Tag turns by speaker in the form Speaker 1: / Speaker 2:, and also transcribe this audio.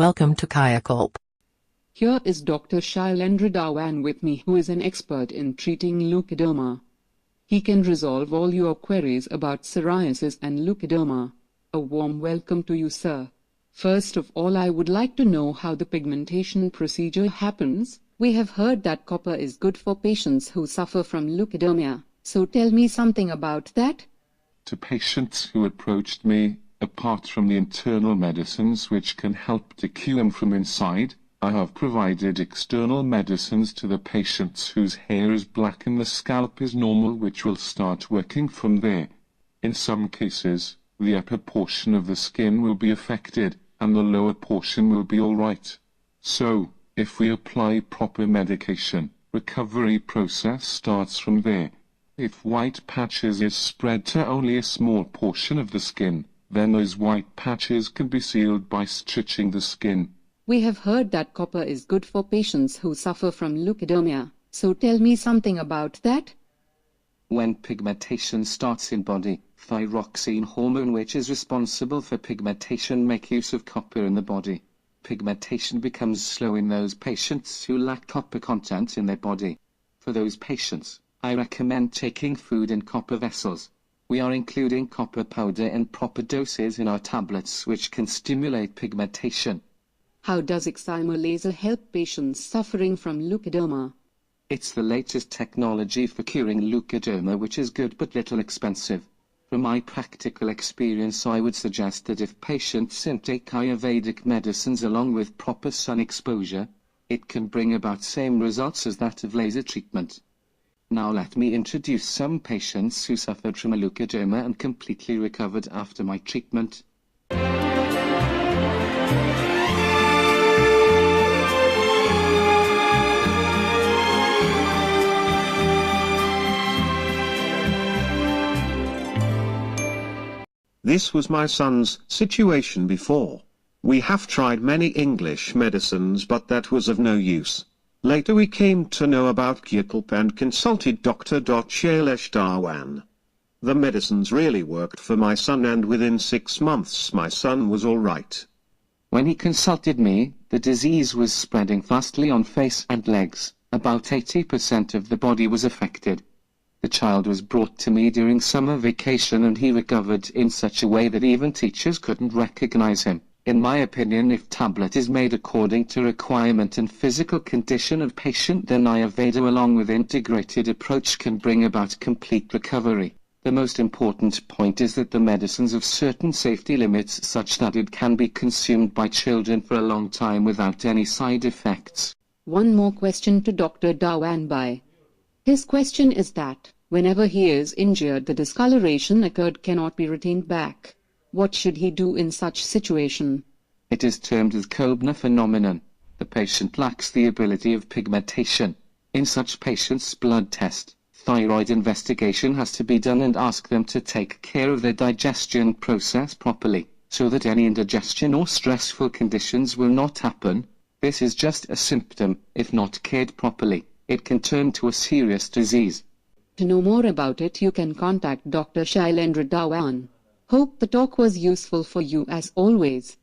Speaker 1: Welcome to Kayakalp.
Speaker 2: Here is Dr. Shailendra Dhawan with me, who is an expert in treating leukoderma. He can resolve all your queries about psoriasis and leukoderma. A warm welcome to you, sir. First of all, I would like to know how the pigmentation procedure happens. We have heard that copper is good for patients who suffer from leukoderma, so tell me something about that.
Speaker 3: To patients who approached me, apart from the internal medicines which can help to cure them from inside, I have provided external medicines to the patients whose hair is black and the scalp is normal, which will start working from there. In some cases, the upper portion of the skin will be affected, and the lower portion will be alright. So, if we apply proper medication, recovery process starts from there. If white patches is spread to only a small portion of the skin, then those white patches can be sealed by stitching the skin.
Speaker 2: We have heard that copper is good for patients who suffer from leukoderma, so tell me something about that.
Speaker 4: When pigmentation starts in body, thyroxine hormone, which is responsible for pigmentation, make use of copper in the body. Pigmentation becomes slow in those patients who lack copper content in their body. For those patients, I recommend taking food in copper vessels. We are including copper powder in proper doses in our tablets, which can stimulate pigmentation.
Speaker 2: How does excimer laser help patients suffering from leukoderma?
Speaker 4: It's the latest technology for curing leukoderma, which is good but little expensive. From my practical experience, I would suggest that if patients intake Ayurvedic medicines along with proper sun exposure, it can bring about same results as that of laser treatment. Now let me introduce some patients who suffered from leukoderma and completely recovered after my treatment.
Speaker 5: This was my son's situation before. We have tried many English medicines, but that was of no use. Later we came to know about Kayakalp and consulted Dr. Shailesh Dhawan. The medicines really worked for my son, and within 6 months my son was alright.
Speaker 4: When he consulted me, the disease was spreading fastly on face and legs. About 80% of the body was affected. The child was brought to me during summer vacation, and he recovered in such a way that even teachers couldn't recognize him. In my opinion, if tablet is made according to requirement and physical condition of patient, then Ayurveda along with integrated approach can bring about complete recovery. The most important point is that the medicines have certain safety limits such that it can be consumed by children for a long time without any side effects.
Speaker 2: One more question to Dr. Dhawan Bhai. His question is that, whenever he is injured, the discoloration occurred cannot be retained back. What should he do in such situation?
Speaker 4: It is termed as Kobna phenomenon. The patient lacks the ability of pigmentation. In such patients, blood test, thyroid investigation has to be done, and ask them to take care of their digestion process properly, so that any indigestion or stressful conditions will not happen. This is just a symptom. If not cared properly, it can turn to a serious disease.
Speaker 2: To know more about it, you can contact Dr. Shailendra Dhawan. Hope the talk was useful for you as always.